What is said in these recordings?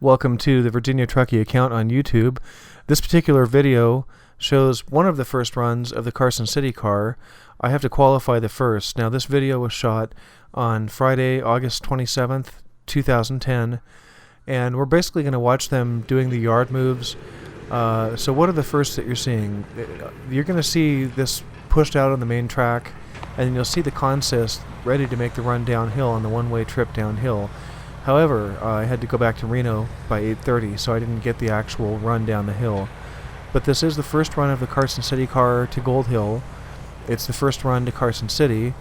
Welcome to the Virginia Truckee account on YouTube. This particular video shows one of the first runs of the Carson City car. I have to qualify the first. Now this video was shot on Friday, August 27th, 2010, and we're basically going to watch them doing the yard moves. So what are the first that you're seeing? You're going to see this pushed out on the main track, and you'll see the consist ready to make the run downhill on the one-way trip downhill. However, I had to go back to Reno by 8:30, so I didn't get the actual run down the hill. But this is the first run of the Carson City car to Gold Hill. It's the first run to Carson City.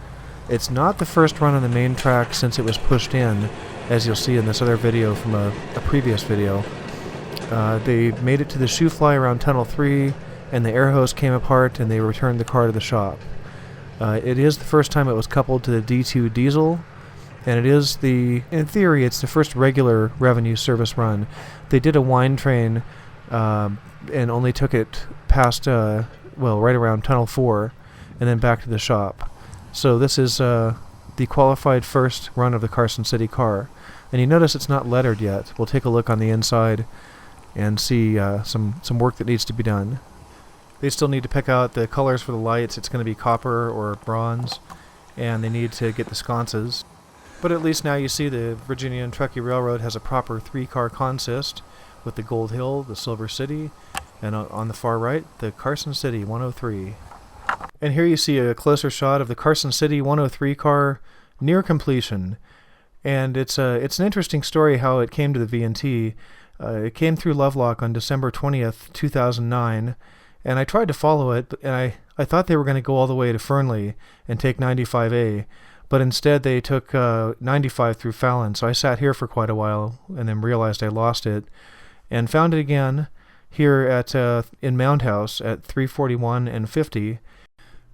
It's not the first run on the main track since it was pushed in, as you'll see in this other video from a previous video. They made it to the shoe fly around Tunnel 3, and the air hose came apart, and they returned the car to the shop. It is the first time it was coupled to the D2 diesel, and it is in theory, it's the first regular revenue service run. They did a wine train and only took it past, right around Tunnel 4, and then back to the shop. So this is the qualified first run of the Carson City car. And you notice it's not lettered yet. We'll take a look on the inside and see some work that needs to be done. They still need to pick out the colors for the lights. It's going to be copper or bronze, and they need to get the sconces. But at least now you see the Virginia Truckee Railroad has a proper three-car consist with the Gold Hill, the Silver City, and on the far right, the Carson City 103. And here you see a closer shot of the Carson City 103 car near completion. And it's an interesting story how it came to the V&T. It came through Lovelock on December 20th, 2009, and I tried to follow it, and I thought they were going to go all the way to Fernley and take 95A. But instead they took 95 through Fallon, so I sat here for quite a while and then realized I lost it and found it again here at in Mound House at 341 and 50.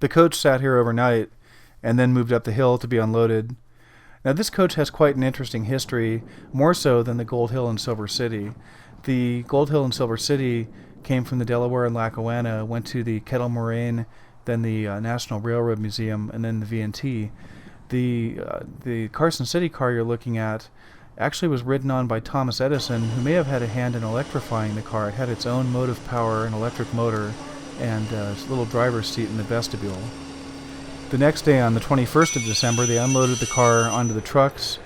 The coach sat here overnight and then moved up the hill to be unloaded. Now this coach has quite an interesting history, more so than the Gold Hill and Silver City. The Gold Hill and Silver City came from the Delaware and Lackawanna, went to the Kettle Moraine, then the National Railroad Museum, and then the V&T. The Carson City car you're looking at actually was ridden on by Thomas Edison, who may have had a hand in electrifying the car. It had its own motive power, an electric motor, and a little driver's seat in the vestibule. The next day, on the 21st of December, they unloaded the car onto the trucks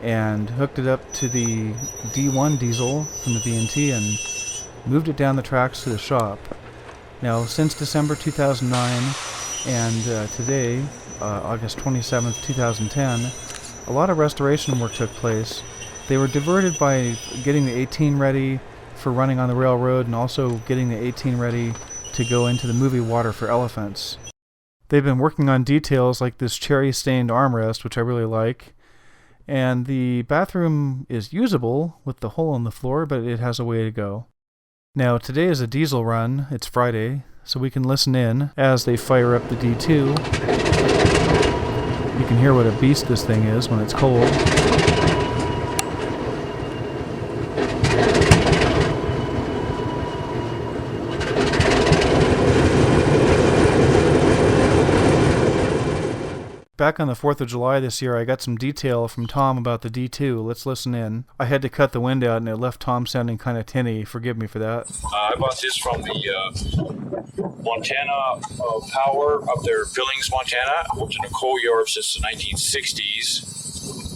and hooked it up to the D1 diesel from the V&T and moved it down the tracks to the shop. Now, since December 2009 and today, August 27th, 2010, a lot of restoration work took place. They were diverted by getting the 18 ready for running on the railroad and also getting the 18 ready to go into the movie Water for Elephants. They've been working on details like this cherry-stained armrest, which I really like, and the bathroom is usable with the hole in the floor, but it has a way to go. Now, today is a diesel run. It's Friday, so we can listen in as they fire up the D2. You can hear what a beast this thing is when it's cold. Back on the 4th of July this year, I got some detail from Tom about the D2. Let's listen in. I had to cut the wind out, and it left Tom sounding kind of tinny. Forgive me for that. I bought this from the Montana Power up there, Billings, Montana. I worked in a coal yard since the 1960s.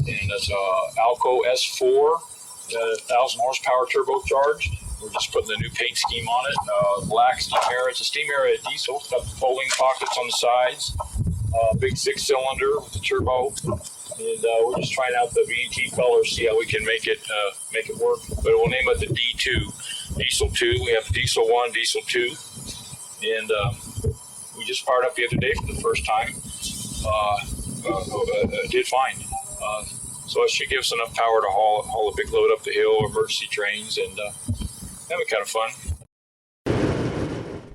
And it's a Alco S4, 1,000 horsepower turbocharged. We're just putting the new paint scheme on it. Black steam air. It's a steam air diesel. It's got folding pockets on the sides. Big 6-cylinder with the turbo, and we're just trying out the V&T color, see how we can make it work. But we'll name it the D2, Diesel 2. We have Diesel 1, Diesel 2, and we just fired up the other day for the first time. Did fine. So it should give us enough power to haul a big load up the hill, emergency trains, and that'll be kind of fun.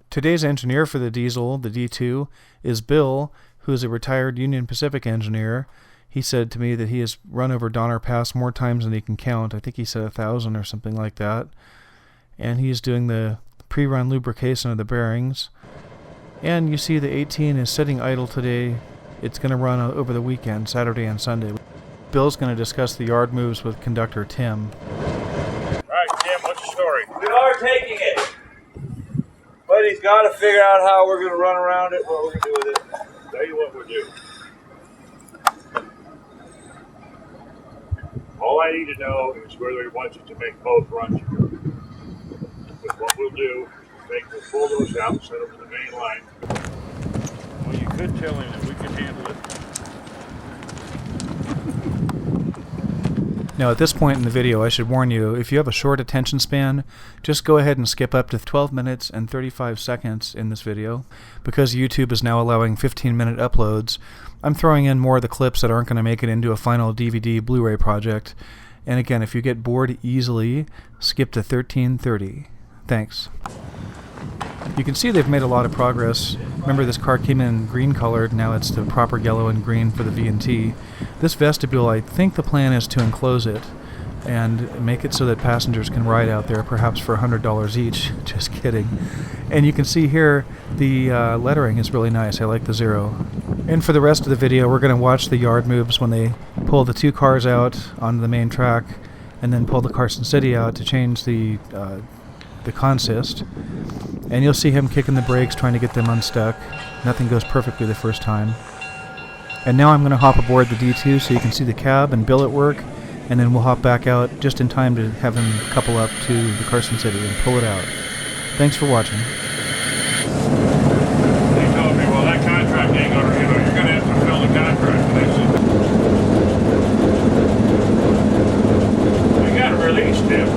Today's engineer for the diesel, the D2, is Bill, who is a retired Union Pacific engineer. He said to me that he has run over Donner Pass more times than he can count. I think he said 1,000 or something like that. And he's doing the pre-run lubrication of the bearings. And you see the 18 is sitting idle today. It's going to run over the weekend, Saturday and Sunday. Bill's going to discuss the yard moves with conductor Tim. Jim, what's the story? We are taking it. But he's got to figure out how we're going to run around it, what we're going to do with it. Tell you what we'll do. All I need to know is whether he wants us to make both runs. But what we'll do is we'll pull those out and set them to the main line. Well, you could tell him that we can handle it. Now at this point in the video, I should warn you, if you have a short attention span, just go ahead and skip up to 12 minutes and 35 seconds in this video. Because YouTube is now allowing 15-minute uploads, I'm throwing in more of the clips that aren't going to make it into a final DVD Blu-ray project. And again, if you get bored easily, skip to 13:30. Thanks. You can see they've made a lot of progress. Remember, this car came in green colored, now it's the proper yellow and green for the V&T. This vestibule, I think the plan is to enclose it and make it so that passengers can ride out there, perhaps for $100 each. Just kidding. And you can see here the lettering is really nice. I like the 0. And for the rest of the video, we're going to watch the yard moves when they pull the 2 cars out onto the main track and then pull the Carson City out to change the consist. And you'll see him kicking the brakes, trying to get them unstuck. Nothing goes perfectly the first time. And now I'm going to hop aboard the D2 so you can see the cab and billet work, and then we'll hop back out just in time to have him couple up to the Carson City and pull it out. Thanks for watching. They told me, well, that contract ain't going to, you're going to have to fulfill the contract. And I said, you got to release him.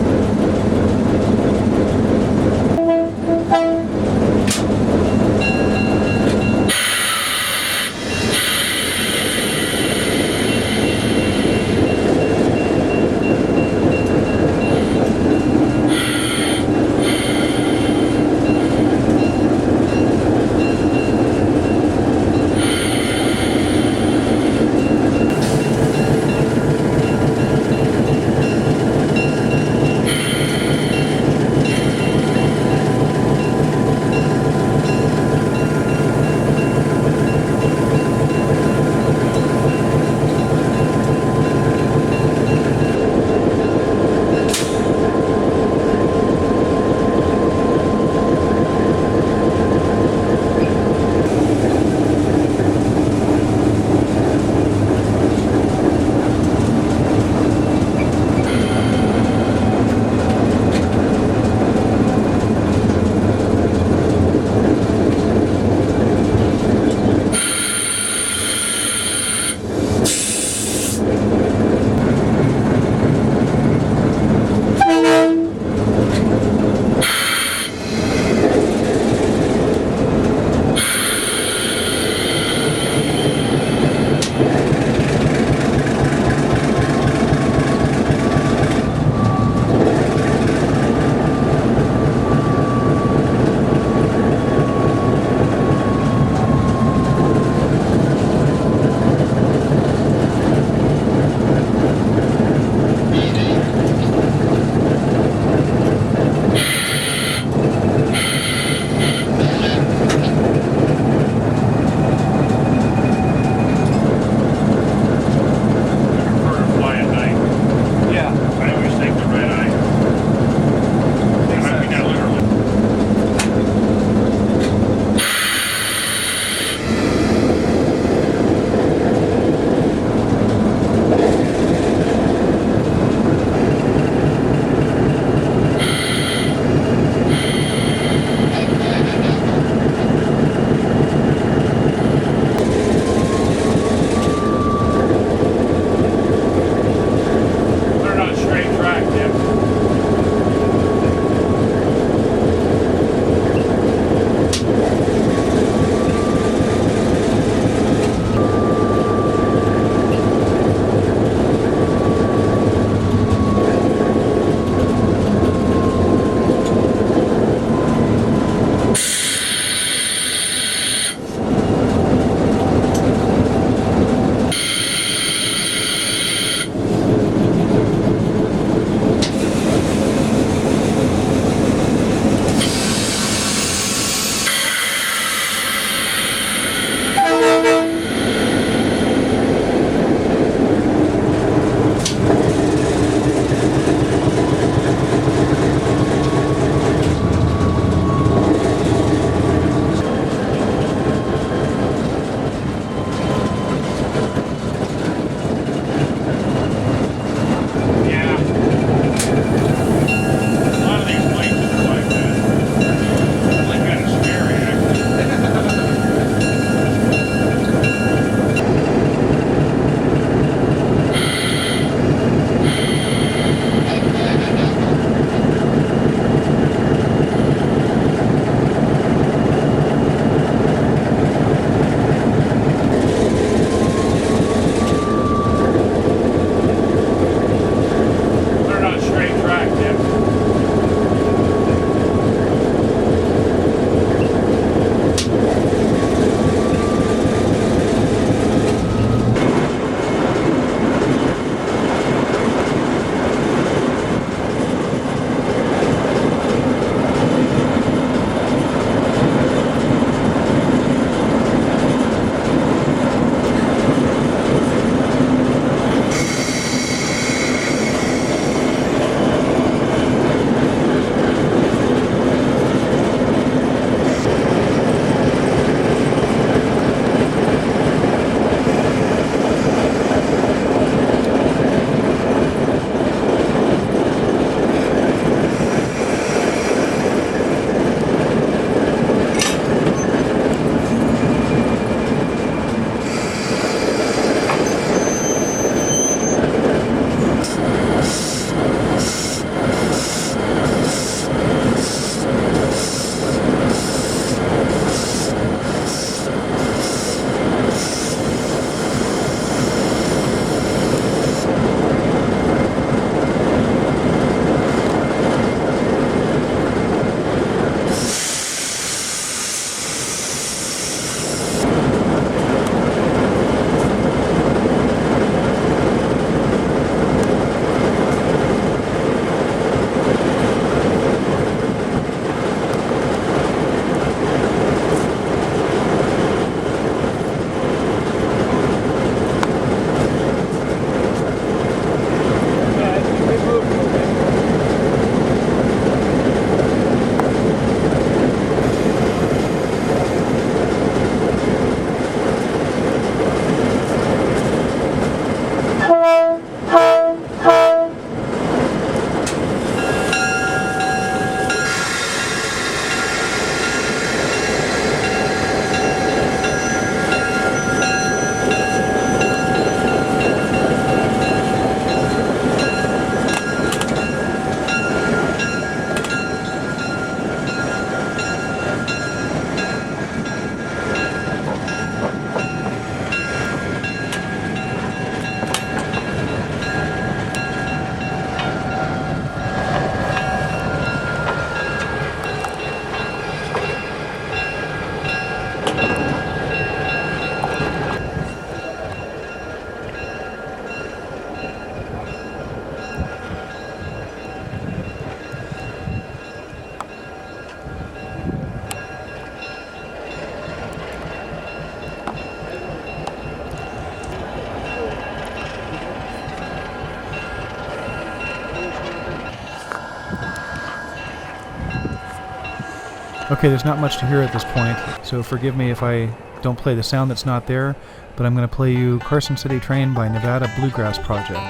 Okay, there's not much to hear at this point, so forgive me if I don't play the sound that's not there, but I'm going to play you Carson City Train by Nevada Bluegrass Project.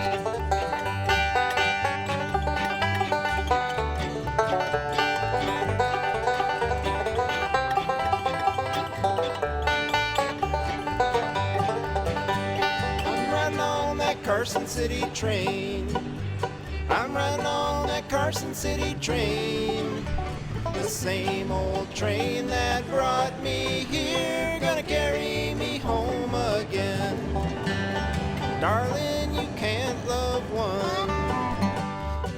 Carson City train. I'm riding on that Carson City train. The same old train that brought me here, gonna carry me home again. Darling, you can't love one.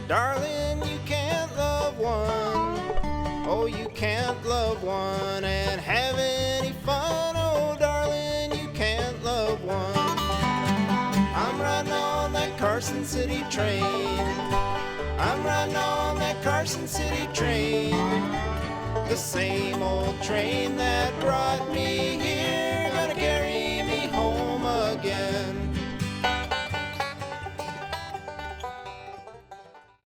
Darling, you can't love one. Oh, you can't love one and have any fun. Oh, darling, you can't love one. I'm riding on that Carson City train. I'm riding on that Carson City train. The same old train that brought me here.